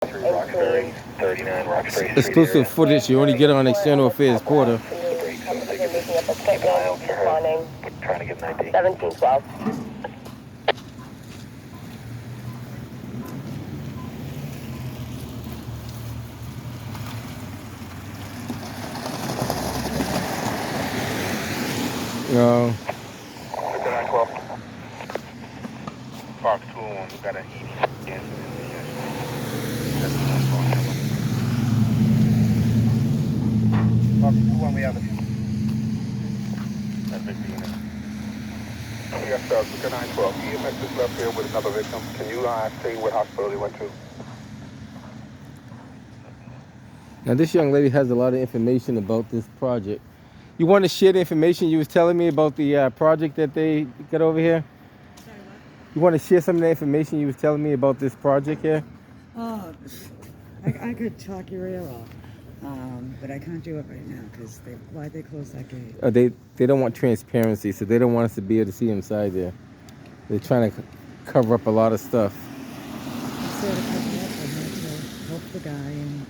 Roxbury, 39 Roxbury Street Exclusive area. footage you only get on External Affairs Portal. Keep an eye out for her. We're trying to get an ID. 1712. No. 5912. Fox 201, we got an ED in Fox 201, we have it. That's 15. Yes, sir, 5912. EMS is left here with another victim. Can you say what hospital he went to? Now this young lady has a lot of information about this project. You want to share the information you was telling me about the project that they got over here? Sorry, what? You want to share some of the information you was telling me about this project here? Oh, I could talk your ear off, but I can't do it right now because why'd they close that gate? They don't want transparency, so they don't want us to be able to see inside there. They're trying to cover up a lot of stuff. Instead of covering up, they had to help the guy, and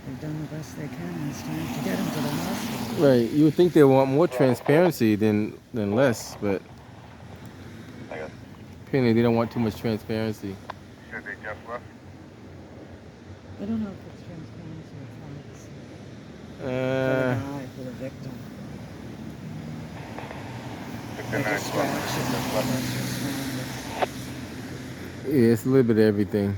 they've done the best they can. It's time to get him to the hospital. Right. You would think they want more transparency than less, but apparently they don't want too much transparency. Should they just left? I don't know if it's transparency or privacy. For the Uh, guy, for the victim. 5912. yeah, it's a little bit of everything.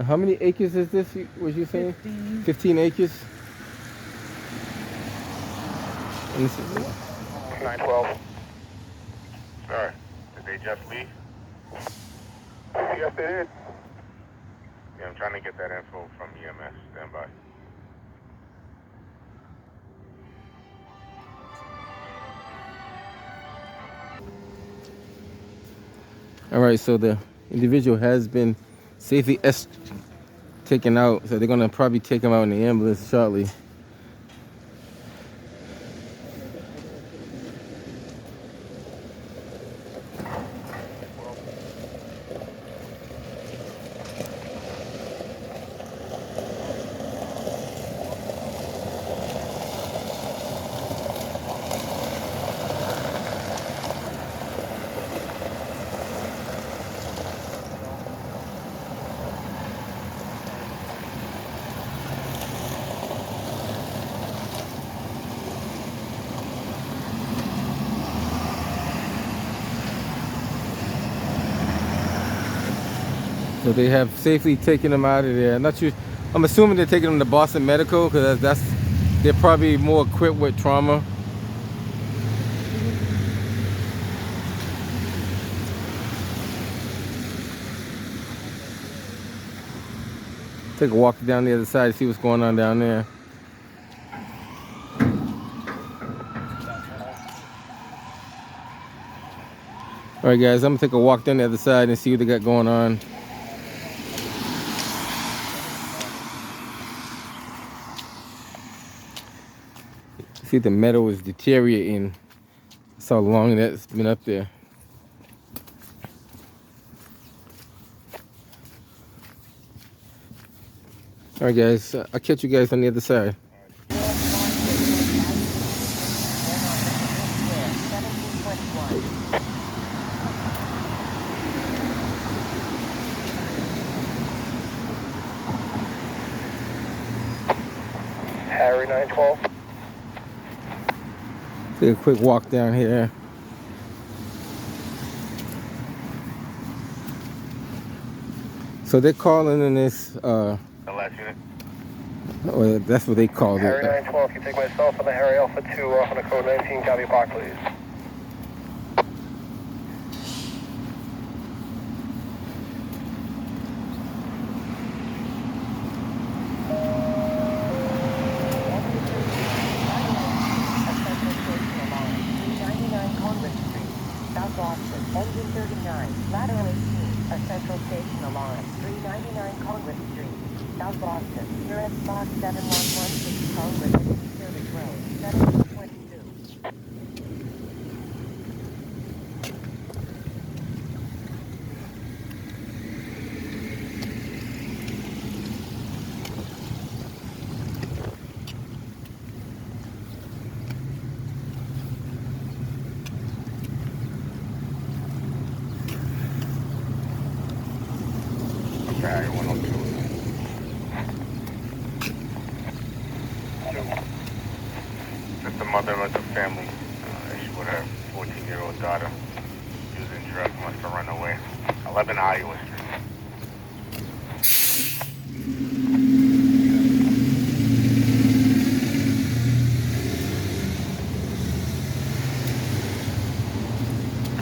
How many acres is this? Was you saying? 15. 15 acres. And this is- 912. Sir, did they just leave? Yes, they did. Yeah, I'm trying to get that info from EMS. Stand by. All right, so the individual has been safely taken out, so they're gonna probably take him out in the ambulance shortly. So they have safely taken him out of there. Not sure. I'm assuming they're taking him to Boston Medical because they're probably more equipped with trauma. Take a walk down the other side, see what's going on down there. All right, guys, I'm gonna take a walk down the other side and see what they got going on. See, the metal is deteriorating. That's how long that's been up there. All right, guys, I'll catch you guys on the other side. Harry 912. Take a quick walk down here. So they're calling in this, The last unit. well, that's what they called Harry it. 912, can you take myself and the Harry Alpha 2 off on the code 19, copy park, please. Engine 39, lateral 18, a Central Station alarm, 399 Congress Street, South Boston. You're at Fox 711, Congress Service Road, 722. Okay, 102. It's the mother of the family. She with her 14-year-old daughter using drugs, must have run away. 11 Iowa Street.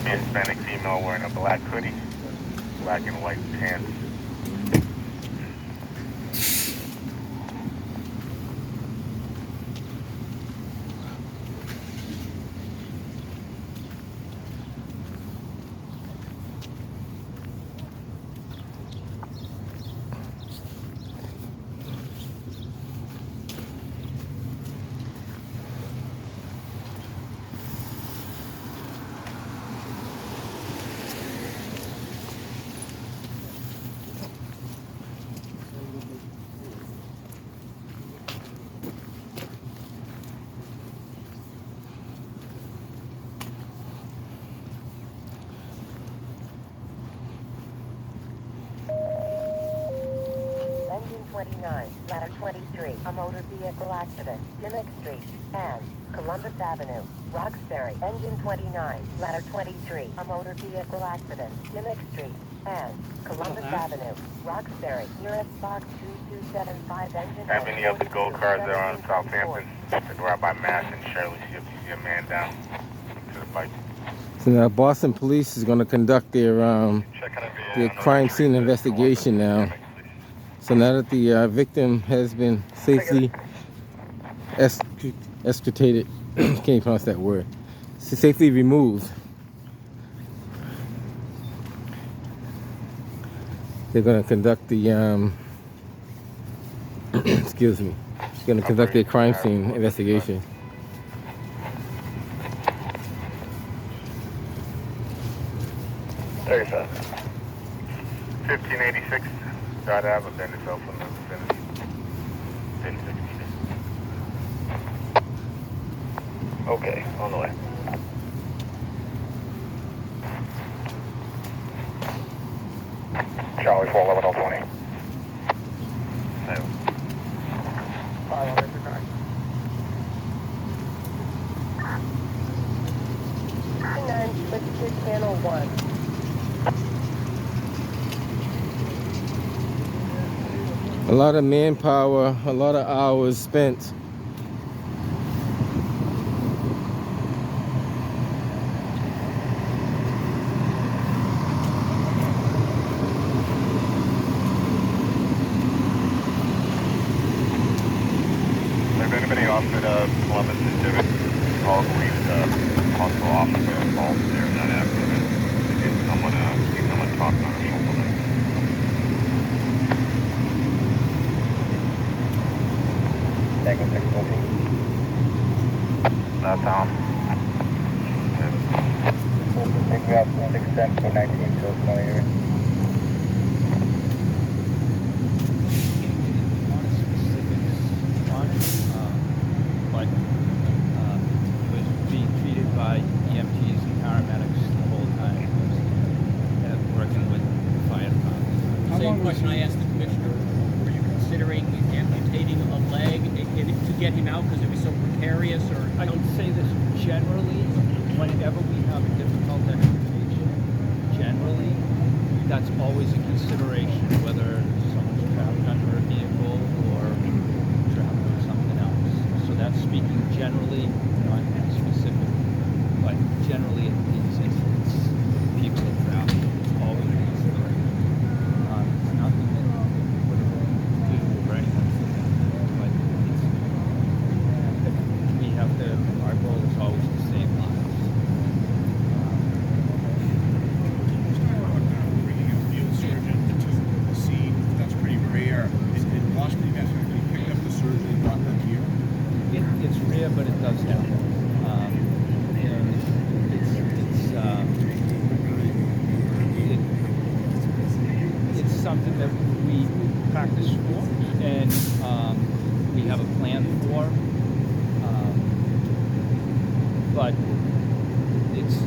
Hispanic female wearing a black hoodie, black and white pants. Engine 29, ladder 23, a motor vehicle accident, Dimmock Street, and Columbus Avenue, Roxbury. Engine 29, ladder 23, a motor vehicle accident, Dimmock Street, and Columbus Avenue, Roxbury. Nearest box 2275, engine. Have any of the gold cars there on Southampton to go out by Mass and Shirley, see if you see a man down to the bike. So now Boston police is going to conduct their crime scene investigation now. So now that the victim has been safely extricated, can't even pronounce that word, safely removed, they're going to conduct the, excuse me, they're going to conduct their crime scene investigation. There you go. 1586, Dot Ave, then it's open in the vicinity. 1060. Okay, on the way. Charlie 411 020. Channel 1. A lot of manpower, a lot of hours spent. If anybody offered Columbus Pacific, call police, hospital officer involved there in that accident. See someone talking on a shoulder. Tango 614. That's Tom. Take me out 610 for 19 till 20 here. EMTs and paramedics the whole time, working with the fire department. Same question I asked the commissioner. Were you considering amputating a leg to get him out because it was so precarious? Or I would say this generally, whenever we have a difficult extrication, generally, that's always a consideration, whether someone's trapped under a vehicle or trapped with something else. So that's speaking generally, not specific. But generally, in these instances, people are trapped. It's always a consideration. It's nothing that would do or anything. But we have to, our goal is always to save lives. Bringing a field surgeon to the scene, that's pretty rare. In Boston, you guys actually picked up the surgeon and brought them here? rare, but it does happen. And it's something that we practice for, and we have a plan for. But it's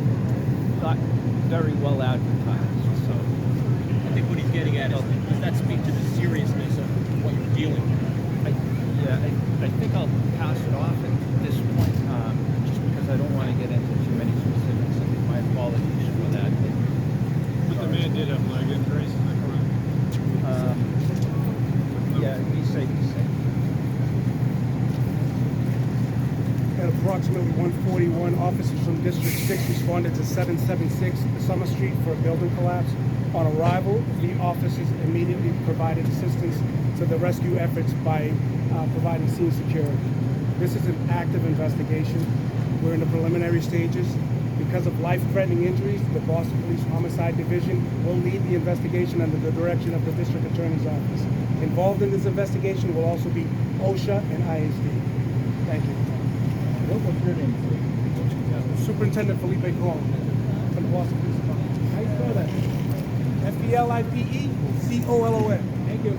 not very well advertised. So I think what he's getting at is, does that speak to the seriousness of what you're dealing with? I think I'll pass it off at this point, just because I don't want to get into too many specifics, and my apologies for that. But the man did have leg injuries, is that correct? Yeah, be safe to say. At approximately 1:41, officers from District 6 responded to 776 Summer Street for a building collapse. On arrival, the officers immediately provided assistance to the rescue efforts by providing scene security. This is an active investigation. We're in the preliminary stages. Because of life-threatening injuries, the Boston Police Homicide Division will lead the investigation under the direction of the District Attorney's Office. Involved in this investigation will also be OSHA and ISD. Thank you. What's your name? Superintendent Felipe Colon from the Boston Police Department. How you spell that? FELIPECOLON. Thank you.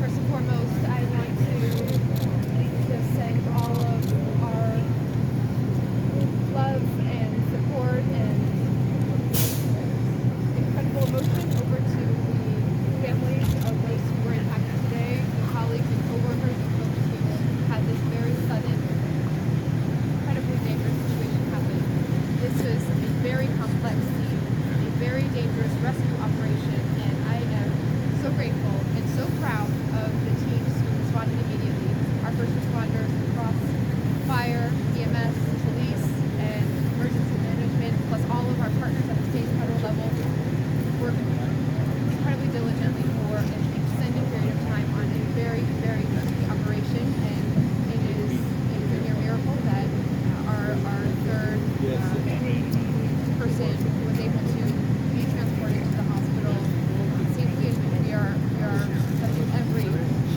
First and foremost, I want to just send all of our love and support and incredible emotion over to the families of those who were impacted today, the colleagues and coworkers of folks who had this very sudden, incredibly dangerous situation happen. This was a very complex scene, a very dangerous rescue operation, and I am so grateful and so proud of the teams who responded immediately. Our first responders across fire, EMS, police, and emergency management, plus all of our partners at the state and federal level, worked incredibly diligently for an extended period of time on a very, very risky operation, and it is a near miracle that our third person was able to be transported to the hospital safely, and we are sending every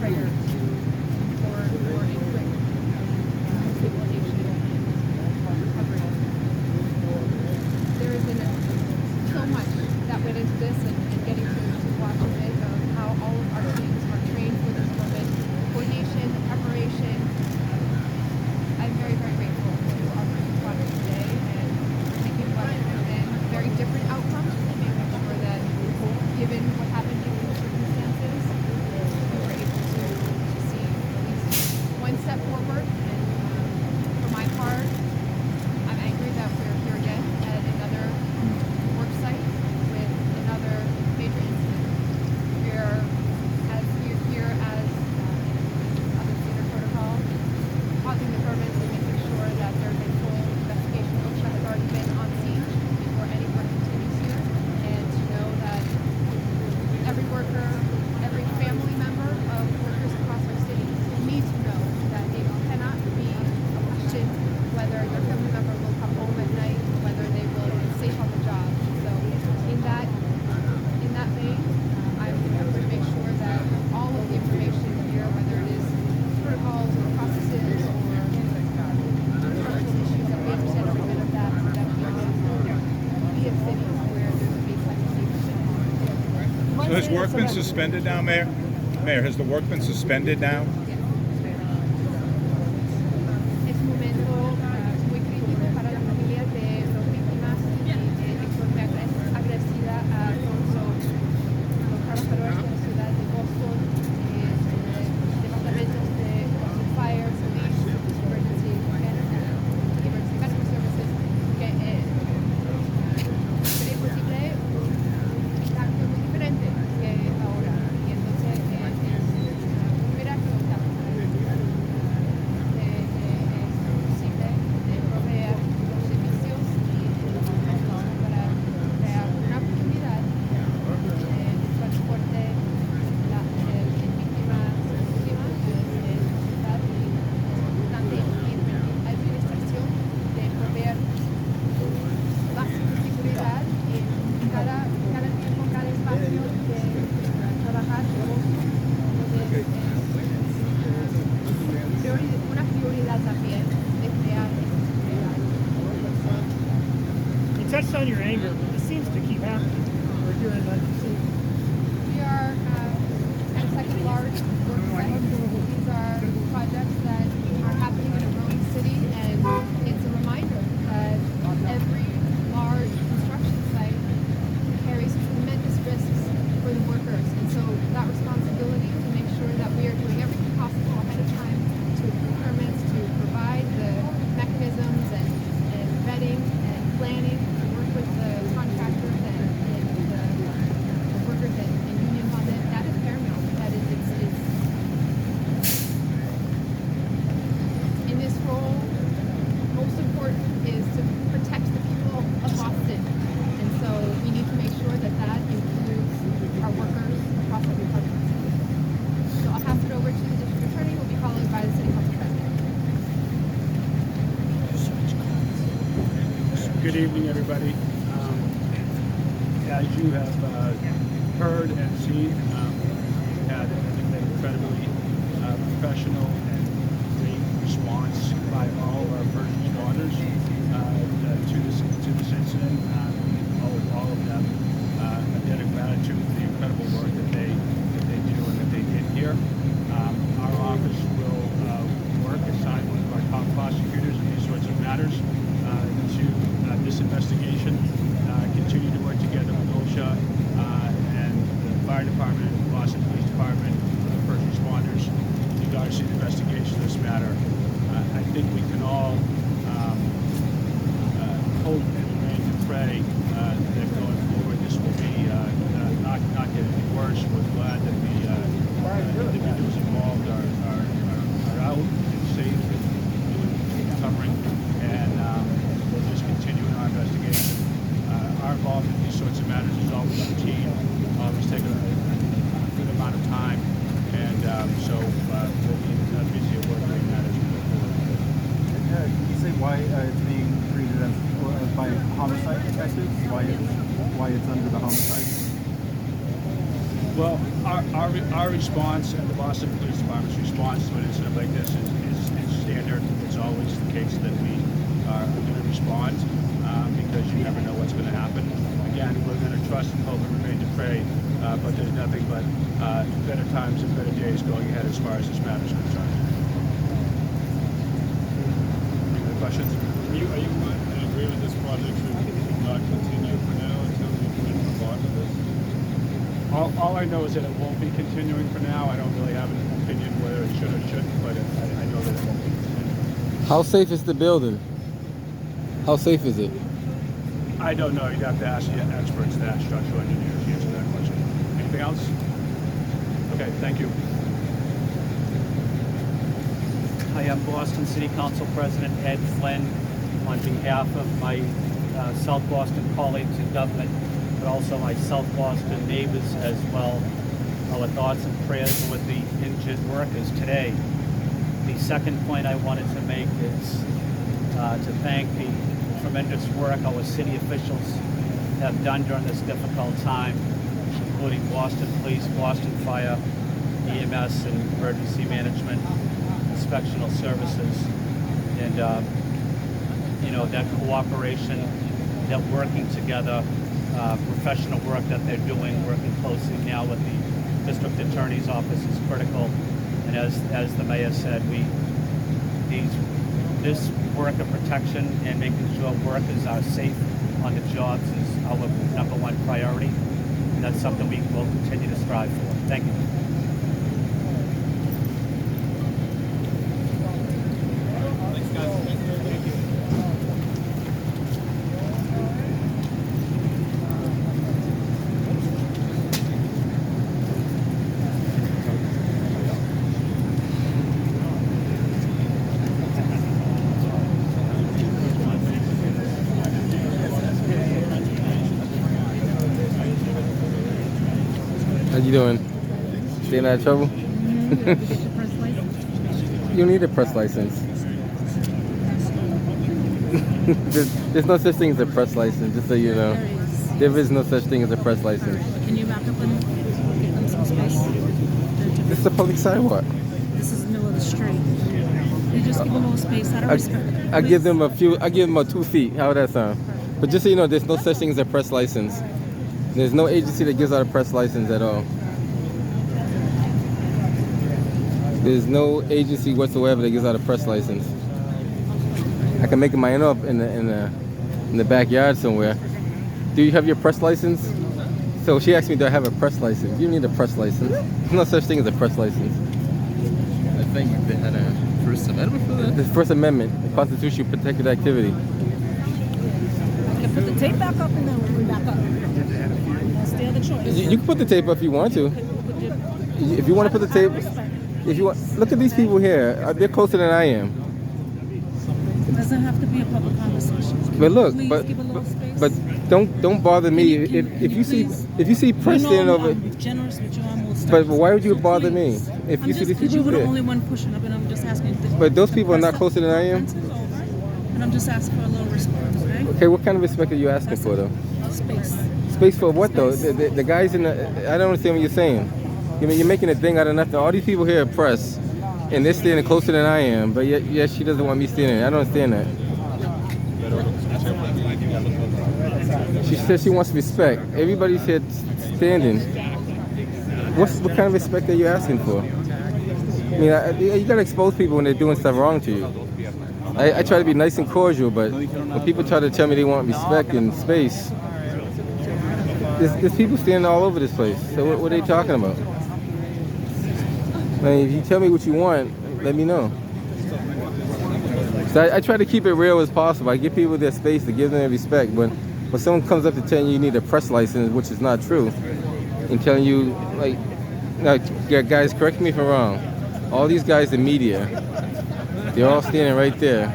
prayer for a quick stabilization and recovery. There has been so much that went into this, and getting to watch a bit of how all of our teams are trained for this moment, coordination, preparation. I'm very, very grateful to our first responders today, and thinking what have been very different outcomes, and making sure that given what happened, given the circumstances, we were able to see at least one step forward. And for my part, I'm angry that we're here again at another work site with another major incident. We're here as other theater protocol, pausing the permits and making sure that there's a full investigation. OSHA has already been on scene before any work continues here, and to know that every worker, every family member of workers across our city need to know that it cannot be a question whether their family member will come home at night, whether they will be safe on the job. So in that vein, I'm going to make sure that all of the information here, whether it is protocols or processes or structural issues, that we understand every bit of that, so that we can be a city where there would be such a safe. So has work been suspended now, Mayor? Mayor, has the work been suspended now? Es un momento muy crítico para las familias de las víctimas, y estoy muy agradecida a todos los trabajadores de la ciudad de Boston, departamentos de Boston Fire, Police, Emergency Medical Services, que sería posible un impacto muy diferente que ahora. Y entonces es un miracle Lafayette. They have. You touched on your anger, but this seems to keep happening. We're hearing that. We are at a second large work site. These are projects that are happening in a growing city, and it's a reminder that every large construction site carries tremendous risks for the workers. And so that responsibility to make sure that we are doing everything possible ahead of time to approve permits, to provide the mechanisms and vetting and planning to work with the contractors and the workers and unions on it, that is paramount. That is, it's in this role, most important is to protect the people of Boston. And so we need to make sure that that includes our workers across every part of the city. So I'll pass it over to the district attorney, who will be followed by the city council president. Good evening, everybody. As you have heard and seen, we had an incredibly professional and great response by all of our first responders to this incident. All of them a debt of gratitude for the incredible work that they do and that they did here. Our office will work aside one of our top prosecutors in these sorts of matters to this investigation, continue to work together with OSHA and the fire department, the Boston Police Department, the first responders in regards to the investigation of this matter. I think we can all hope and pray that going forward this will be not get any worse. We're glad that the individuals involved are out and safe and doing recovering, and we'll just continue in our investigation. Our involvement in these sorts of matters is always routine, always taking a good amount of time, and so we'll be busy at work doing that as we go forward. Can you say why it's being treated as by homicide detectives? Why it's under the homicide? Well, our response and the Boston Police Department's response to an incident like this is standard. It's always the case that we are going to respond because you never know what's going to happen. Again, we're going to trust and hope and remain to pray, but there's nothing but better times and better days going ahead as far as this matter is concerned. Any other questions? Are you in agreement this project should not continue for now until we can move on to this? All I know is that it won't be continuing for now. I don't really have an opinion whether it should or shouldn't, but I know that it won't be continuing. How safe is the building? How safe is it? I don't know. You'd have to ask the experts, that structural engineers, to answer that question. Anything else? Okay, thank you. I am Boston City Council President Ed Flynn. On behalf of my South Boston colleagues in government, but also my South Boston neighbors as well, our thoughts and prayers with the injured workers today. The second point I wanted to make is to thank the tremendous work our city officials have done during this difficult time, including Boston Police, Boston Fire, EMS and Emergency Management, Inspectional Services, and that cooperation, that working together, professional work that they're doing, working closely now with the district attorney's office is critical. And as the mayor said, this work of protection and making sure workers are safe on the jobs is our number one priority, and that's something we will continue to strive for. Thank you. Thanks, guys. Thank you. How you doing? Staying out of trouble? You don't need a press license. there's no such thing as a press license, just so you know. There is no such thing as a press license. Can you back up and give them some space? This is a public sidewalk. This is the middle of the street. You just give a little space out of respect. I give them a few. I give them a 2 feet. How would that sound? But just so you know, there's no such thing as a press license. There's no agency that gives out a press license at all. There's no agency whatsoever that gives out a press license. I can make mine up in the backyard somewhere. Do you have your press license? So she asked me, do I have a press license? You need a press license. There's no such thing as a press license. I think they had a First Amendment for that? The First Amendment, the Constitution protected activity. You can put the tape back up and then we'll back up. That's the other choice. You can put the tape up if you want to. If you want to put the tape, if you want, look at these people here. They're closer than I am. It doesn't have to be a public conversation. But look, Please give a little space. but don't bother me if you see press standing over. I'm generous with you. I'm will start. But why would you bother me if you see these You people were the here? only one pushing up, and I'm just asking. But those people are not closer than I am. And I'm just asking for a little respect, okay? Okay, what kind of respect are you asking for though? Space. Space for what though? The guys in the, I don't understand what you're saying. You mean you're making a thing out of nothing. All these people here are press, and they're standing closer than I am. But yet she doesn't want me standing there. I don't understand that. She says she wants respect. Everybody's here standing. What kind of respect are you asking for? I mean, you gotta expose people when they're doing stuff wrong to you. I try to be nice and cordial, but when people try to tell me they want respect and space, there's people standing all over this place. So what are they talking about? I mean, if you tell me what you want, let me know. So I try to keep it real as possible. I give people their space to give them their respect. But when someone comes up to tell you need a press license, which is not true, and telling you, like, now, guys, correct me if I'm wrong. All these guys in media, they're all standing right there.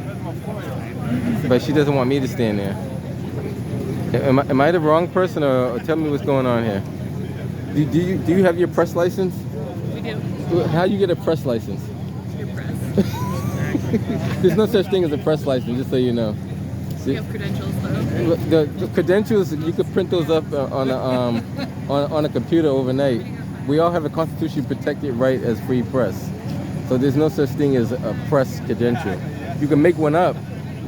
But she doesn't want me to stand there. Am I the wrong person, or tell me what's going on here? Do you have your press license? We do. How do you get a press license? Your press. There's no such thing as a press license, just so you know. You have credentials though. The credentials, you could print those up on a computer overnight. We all have a constitution protected right as free press. So there's no such thing as a press credential. You can make one up,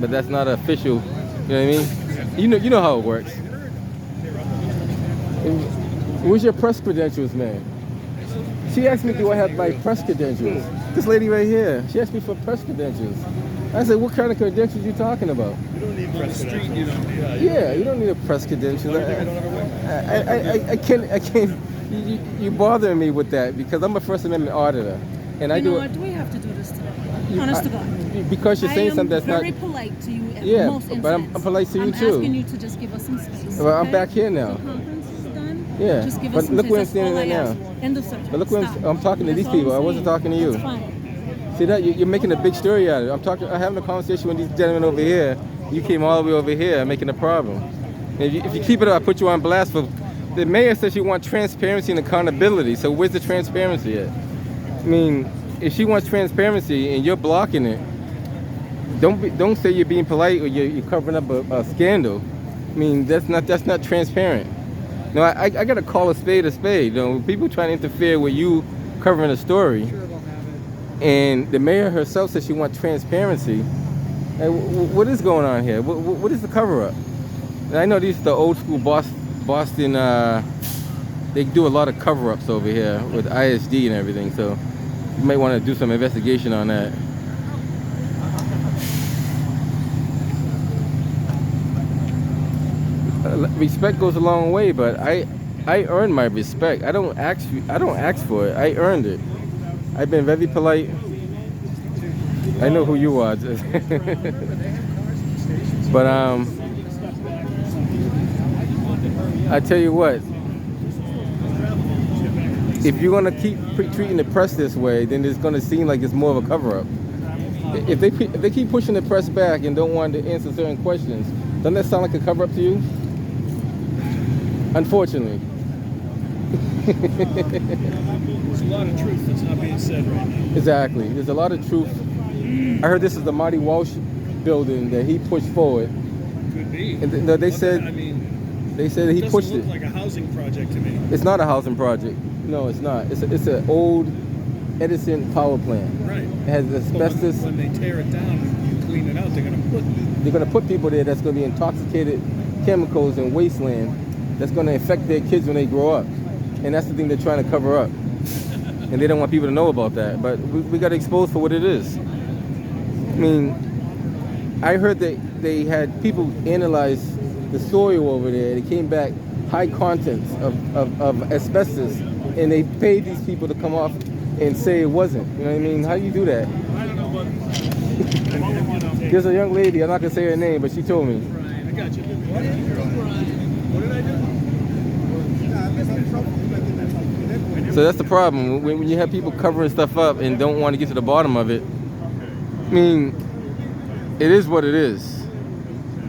but that's not official. You know what I mean? You know how it works. Where's your press credentials, man? She asked me, do I have my press credentials? This lady right here, she asked me for press credentials. I said, what kind of credentials are you talking about? You don't need press credentials. Yeah, you don't need a press credential. I can't. You bothering me with that because I'm a First Amendment auditor, and I do. What do we have to do this today? Honest to God. Because you're saying something that's not. I'm very polite to you. At Yeah, most but I'm polite to you too. I'm asking you to just give us some space. Well, I'm okay? back here now. The conference is done. Yeah, Just give but us some look where I'm space. That's standing all right I now. ask. End of subject. But look where Stop. I'm talking to That's these all people. I I'm wasn't saying. talking to you. That's fine. See that you're making a big story out of it. I'm having a conversation with these gentlemen over here. You came all the way over here, making a problem. And if you keep it up, I put you on blast for. The mayor says you want transparency and accountability. So where's the transparency at? I mean, if she wants transparency and you're blocking it, don't say you're being polite or you're covering up a scandal. I mean, that's not transparent. No, I got to call a spade a spade. You know, people trying to interfere with you covering a story. And the mayor herself says she wants transparency. What is going on here? What is the cover-up? And I know these are the old school Boston, they do a lot of cover-ups over here with ISD and everything, so you might want to do some investigation on that. Respect goes a long way, but I earned my respect. I don't ask for it. I earned it. I've been very polite. I know who you are. But I tell you what, if you're gonna keep treating the press this way, then it's gonna seem like it's more of a cover-up. If they keep pushing the press back and don't want to answer certain questions, doesn't that sound like a cover-up to you? Unfortunately. There's a lot of truth that's not being said right now. Exactly. There's a lot of truth. I heard this is the Marty Walsh building that he pushed forward. Could be. And they said that he pushed it. It doesn't look like a housing project to me. It's not a housing project. No, it's not. It's an old Edison power plant. Right. It has asbestos. When they tear it down and you clean it out, they're gonna put people there that's gonna be intoxicated chemicals and wasteland that's gonna affect their kids when they grow up. And that's the thing they're trying to cover up. And they don't want people to know about that. But we got exposed for what it is. I mean, I heard that they had people analyze the soil over there. It came back high contents of asbestos. And they paid these people to come off and say it wasn't. You know what I mean? How do you do that? I don't know, but There's a young lady, I'm not gonna say her name, but she told me. Brian, I got you. What did I do? So that's the problem. When you have people covering stuff up and don't want to get to the bottom of it, I mean, it is what it is.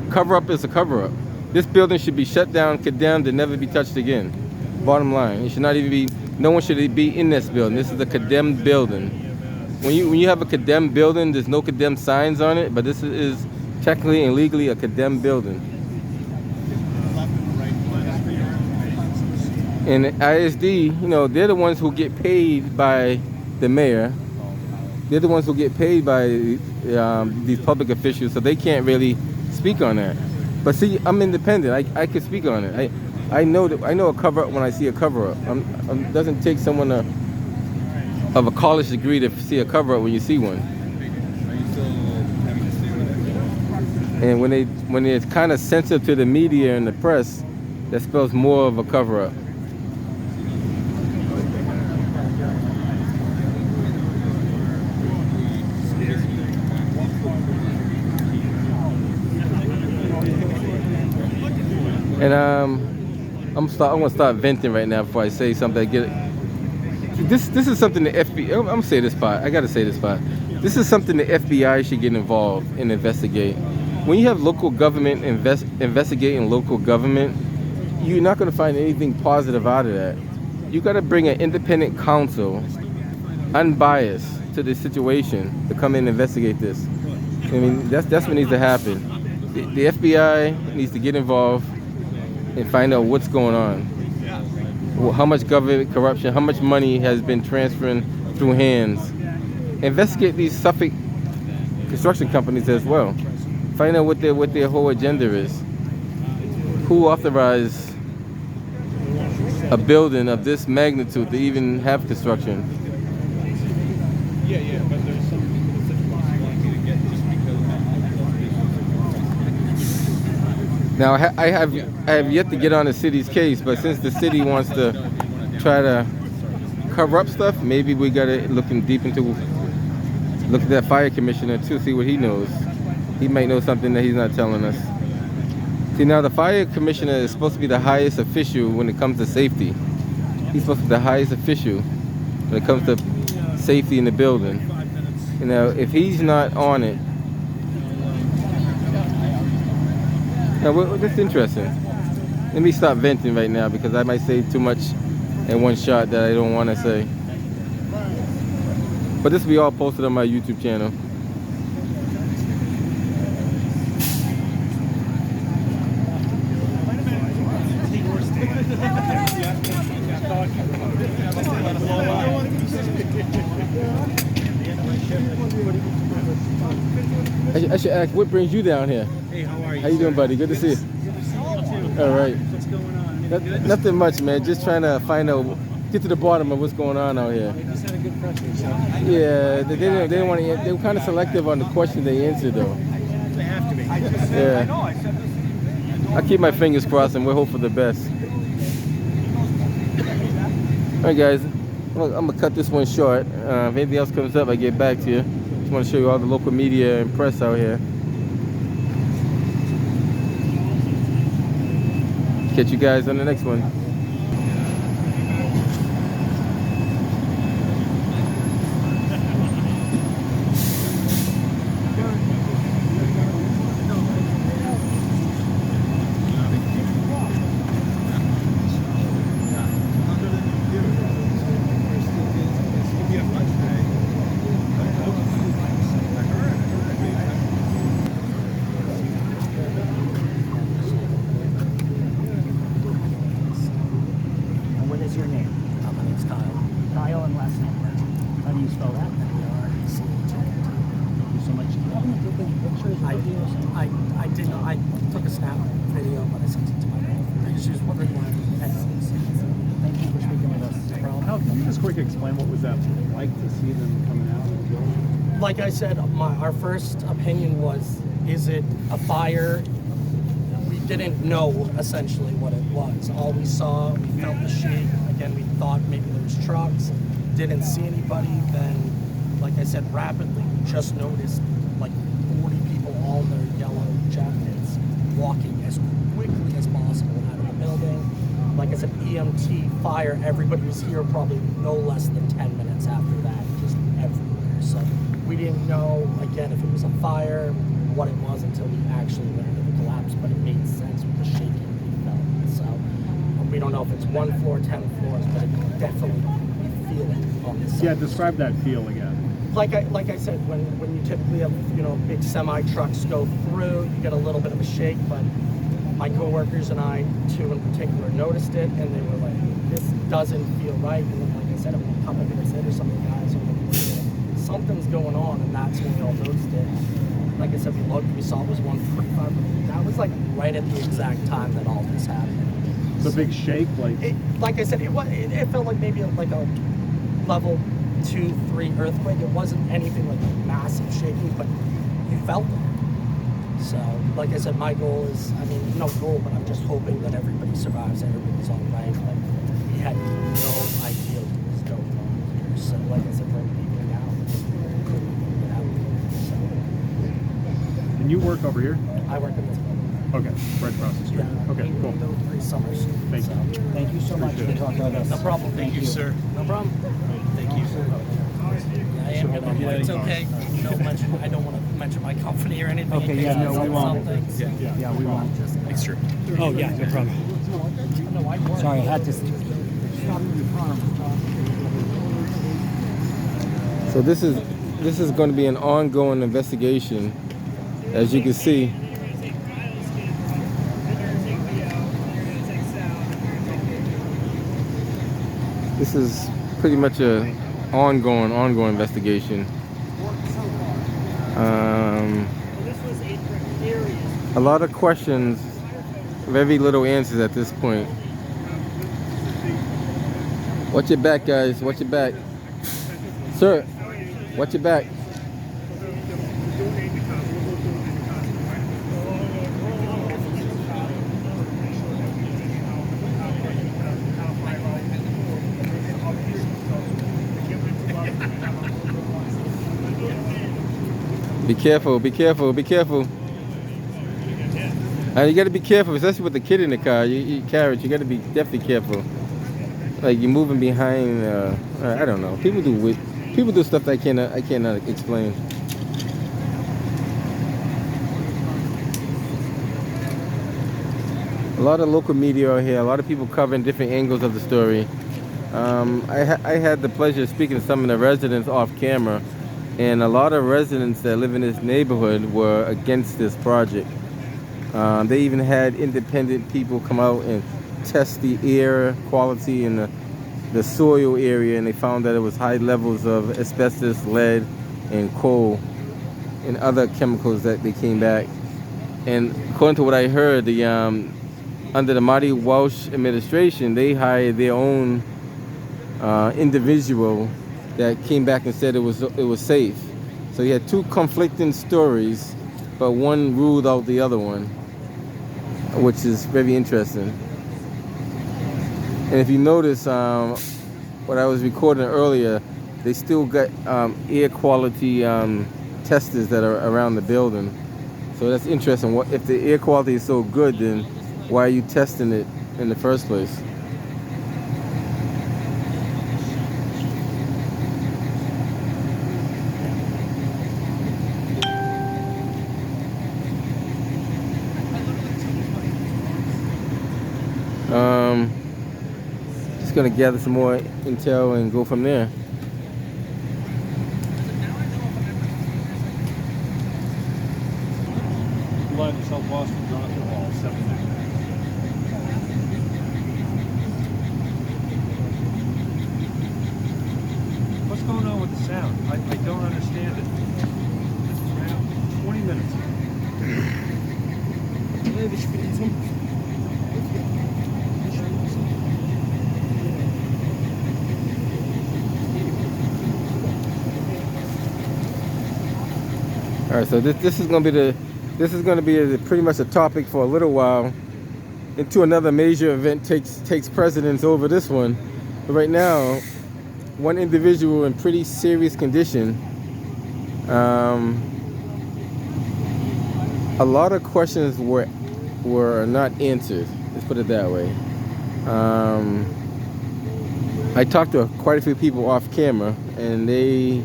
Cover up is a cover up. This building should be shut down, condemned, and never be touched again. Bottom line, it should not even be, no one should be in this building. This is a condemned building. When you have a condemned building, there's no condemned signs on it, but this is technically and legally a condemned building. And ISD, you know, they're the ones who get paid by the mayor. They're the ones who get paid by these public officials, so they can't really speak on that. But see, I'm independent. I can speak on it. I know a cover up when I see a cover up. It doesn't take someone of a college degree to see a cover up when you see one. And when it's kind of sensitive to the media and the press, that spells more of a cover up. And I'm gonna start venting right now before I say something. This is something the FBI. I'm gonna say this part. I gotta say this part. This is something the FBI should get involved and investigate. When you have local government investigating local government, you're not gonna find anything positive out of that. You gotta bring an independent counsel, unbiased, to this situation to come in and investigate this. I mean, that's what needs to happen. The FBI needs to get involved and find out what's going on. How much government corruption, how much money has been transferring through hands. Investigate these Suffolk construction companies as well. Find out what their whole agenda is. Who authorized a building of this magnitude to even have construction? Yeah, but there's some situations you want me to get just because Now I have yet to get on the city's case, but since the city wants to try to cover up stuff, maybe we gotta look at that fire commissioner too, see what he knows. He might know something that he's not telling us. See, now the fire commissioner is supposed to be the highest official when it comes to safety. He's supposed to be the highest official when it comes to safety in the building. You know, if he's not on it. Now, that's interesting. Let me stop venting right now because I might say too much in one shot that I don't want to say. But this will be all posted on my YouTube channel. I should ask, what brings you down here? Hey, how are you? How you doing, buddy? Good to see you. All right. What's going on? Nothing much, man. Just trying to get to the bottom of what's going on out here. They just had a good practice. Yeah, they didn't want to. They were kind of selective on the question they answered, though. They have to be. Yeah. I keep my fingers crossed, and we hope for the best. All right, guys. I'm gonna cut this one short. If anything else comes up, I get back to you. Just want to show you all the local media and press out here. Catch you guys on the next one. I didn't. I took a snap video, but I sent it to my girlfriend because she was wondering why I was Thank you for speaking with us. How can you just quickly explain what was that like to see them coming out of the building? Like I said, our first opinion was, is it a fire? We didn't know essentially what it was. All we saw, we felt the shake. Again, we thought maybe there was trucks. Didn't see anybody. Then, like I said, rapidly we just noticed like 40 people all in their yellow jackets walking as quickly as possible out of the building. Like I said, EMT, fire, everybody was here probably no less than 10 minutes after that, just everywhere. So we didn't know, again, if it was a fire, what it was until we actually learned of the collapse, but it made sense with the shaking we felt. So we don't know if it's 1 floor, 10 floors, but it definitely, we feel it on this side. Yeah, describe that feel again. Like I said, when you typically have, big semi trucks go through, you get a little bit of a shake, but my coworkers and I, two in particular, noticed it, and they were like, this doesn't feel right. And then, like I said, a couple minutes later, some of the guys were like, something's going on, and that's when we all noticed it. Like I said, we looked, we saw it was 145, but that was like right at the exact time that all this happened. The big shake, like I said, it felt like maybe like a level 2, 3 earthquake. It wasn't anything like massive shaking, but you felt it. So, like I said, my goal is, no goal, but I'm just hoping that everybody survives, everybody's all right. But we had no idea what was going on here. So, like I said, we're leaving now. We just couldn't get out. So, and you work over here? I work in this building. Okay, right across the street. Yeah, okay, cool. 3 summers. Thank you. Thank you so much for talking with us. No problem. Thank you, sir. No problem. Thank you. I am gonna, it's okay. I don't want to mention my company or anything. Okay, yeah, no, we won't. Yeah, we won't. Make sure. Oh, yeah, no problem. Sorry, I had to stop your car. So this is going to be an ongoing investigation, as you can see. This is pretty much a ongoing investigation. A lot of questions, very little answers at this point. Watch your back, guys. Watch your back. Sir, watch your back. Be careful, be careful, be careful. You gotta be careful, especially with the kid in the car. You carriage, you gotta be definitely careful. Like you're moving behind. I don't know. People do stuff that I cannot explain. A lot of local media are here. A lot of people covering different angles of the story. I had the pleasure of speaking to some of the residents off camera, and a lot of residents that live in this neighborhood were against this project. They even had independent people come out and test the air quality in the soil area, and they found that it was high levels of asbestos, lead, and coal, and other chemicals that they came back. And according to what I heard, under the Marty Walsh administration, they hired their own individual that came back and said it was safe. So you had two conflicting stories, but one ruled out the other one, which is very interesting. And if you notice, what I was recording earlier, they still got air quality testers that are around the building. So that's interesting. If the air quality is so good, then why are you testing it in the first place? Just gonna gather some more intel and go from there. Line to South Boston, Jonathan Hall, 7. What's going on with the sound? I don't understand it. It's around 20 minutes. All right, so this is going to be pretty much a topic for a little while until another major event takes precedence over this one. But right now, one individual in pretty serious condition. A lot of questions were not answered. Let's put it that way. I talked to quite a few people off camera, and they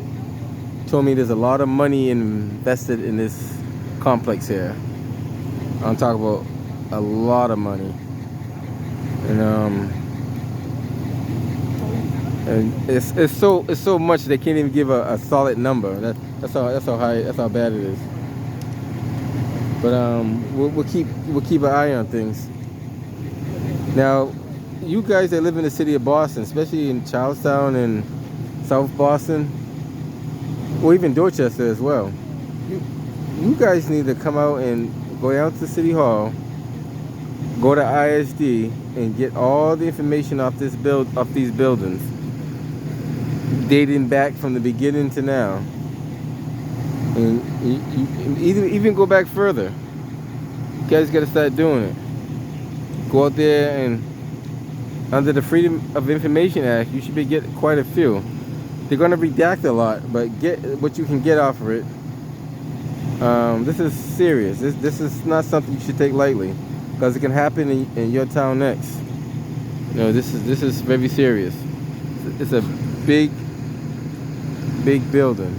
told me there's a lot of money invested in this complex here. I'm talking about a lot of money, and it's so much they can't even give a solid number. That's how bad it is. But we'll keep an eye on things. Now, you guys that live in the city of Boston, especially in Charlestown and South Boston, or even Dorchester as well, you guys need to come out and go down to City Hall, go to ISD, and get all the information off these buildings, dating back from the beginning to now. And you even go back further. You guys got to start doing it. Go out there, and under the Freedom of Information Act, you should be getting quite a few. They're going to redact a lot, but get what you can get off of it. This is serious. This is not something you should take lightly, because it can happen in your town next. You know, this is very serious. It's a big building,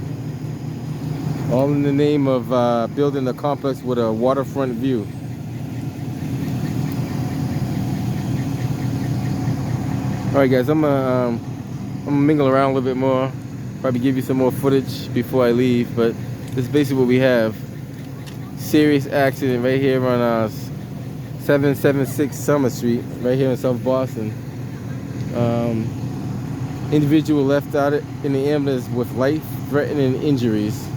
all in the name of building a complex with a waterfront view. All right, guys, I'm gonna mingle around a little bit more, probably give you some more footage before I leave, but this is basically what we have. Serious accident right here on 776 Summer Street, right here in South Boston. Individual left out in the ambulance with life-threatening injuries.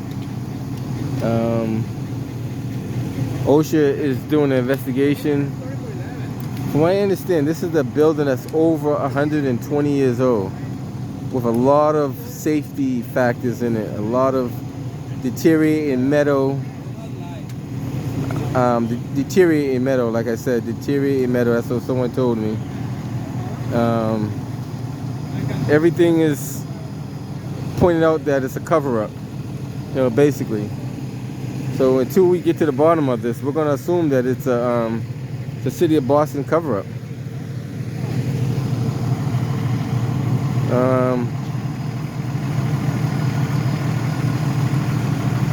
OSHA is doing an investigation. From what I understand, this is a building that's over 120 years old, with a lot of safety factors in it, a lot of deteriorating metal. Deteriorating metal, like I said, deteriorating metal. That's what someone told me. Everything is pointing out that it's a cover-up, you know, basically. So until we get to the bottom of this, we're going to assume that it's the city of Boston cover-up.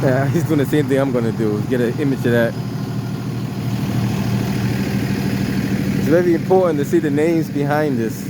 Yeah, he's doing the same thing I'm going to do, get an image of that. It's very important to see the names behind this.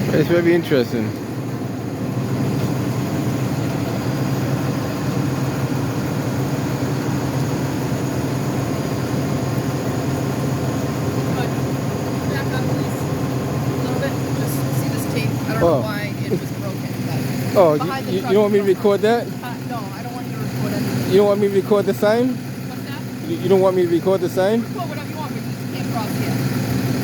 It's very interesting. Oh, you don't want me to record that? No, I don't want you to record anything. You don't want me to record the sign? What's that? You don't want me to record the sign? Record whatever you want, but you just can't cross here.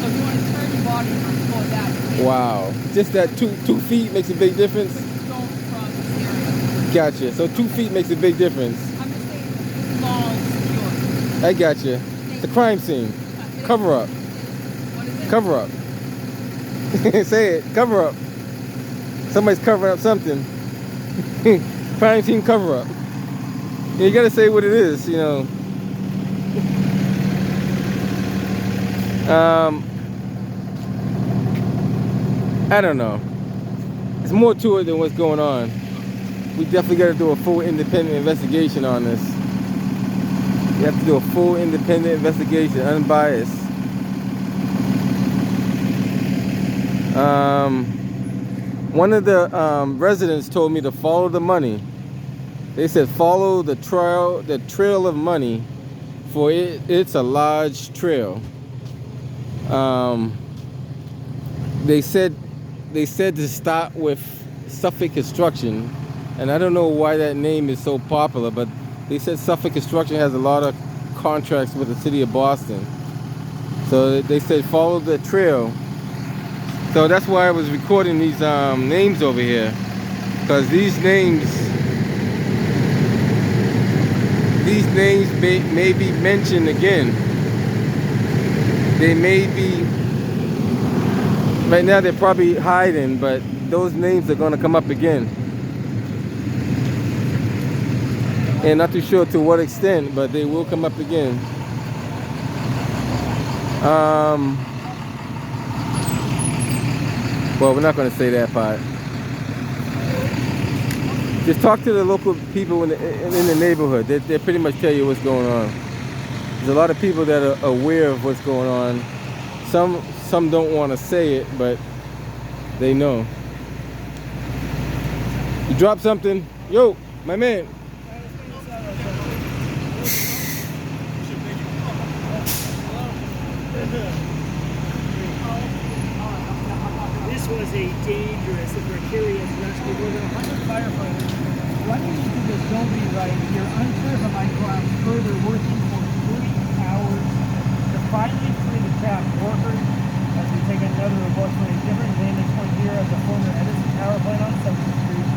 So if you want to turn your body and record that, you Wow. Just that 2 feet makes a big difference? don't cross this area. Gotcha. So 2 feet makes a big difference. I'm just saying, long, secure. I gotcha. It's a crime scene. Cover up. What is it? Cover up. Say it. Cover up. Somebody's covering up something. Crime scene cover up. You gotta say what it is, you know. I don't know. There's more to it than what's going on. We definitely got to do a full independent investigation on this. You have to do a full independent investigation, unbiased. One of the residents told me to follow the money. They said follow the trail of money, for it's a large trail. They said to start with Suffolk Construction, and I don't know why that name is so popular, but they said Suffolk Construction has a lot of contracts with the city of Boston. So they said follow the trail. So that's why I was recording these names over here, because these names may be mentioned again. They may be, right now they're probably hiding, but those names are going to come up again. And not too sure to what extent, but they will come up again. Well, we're not going to say that part. Just talk to the local people in the neighborhood. They pretty much tell you what's going on. There's a lot of people that are aware of what's going on. Some don't want to say it, but they know. You dropped something? Yo, my man. This was a dangerous and precarious rescue. More than 100 firefighters running into this building right here, uncertified ground, further working for 3 hours to finally free the trapped workers. As we take another look for a different vantage point here at the former Edison Power Plant on 7th Street.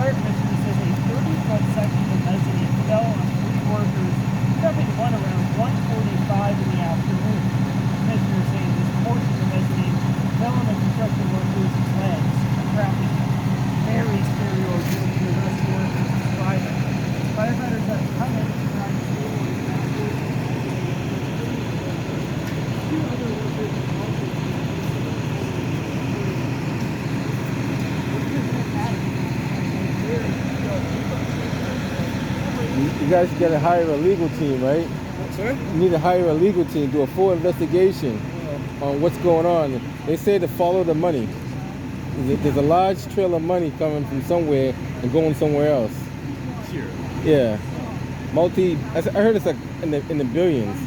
Fire Commissioner says a 30-foot section of mezzanine fell on 3 workers, dumping one around 1:45 in the afternoon. Commissioner saying this portion of mezzanine fell on the construction workers' legs, trapping them. Very scary ordeal for the rescue workers to survive it. Firefighters have come in to try to stabilize the basket. 2 other workers also You guys got to hire a legal team, right? Sorry? You need to hire a legal team, do a full investigation on what's going on. They say to follow the money. There's a large trail of money coming from somewhere and going somewhere else. Here. Yeah. I heard it's like in the billions.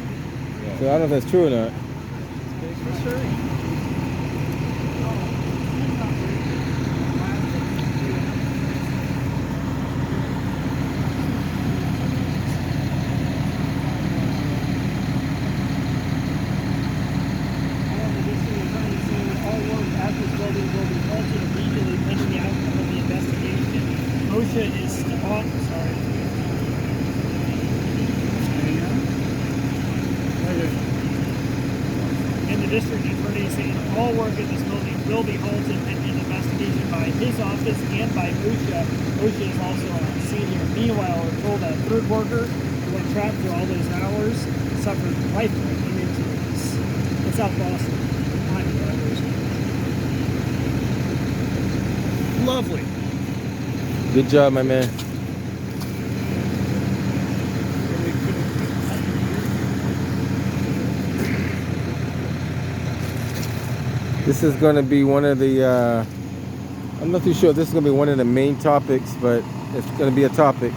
Yeah. So I don't know if that's true or not. OSHA is on, sorry. And the district attorney saying all work in this building will be halted pending investigation by his office and by OSHA. OSHA is also on scene here. Meanwhile, we're told that a 3rd worker who went trapped for all those hours suffered life-threatening injuries in South Boston. Lovely. Good job, my man. This is going to be one of the, I'm not too sure if this is going to be one of the main topics, but it's going to be a topic.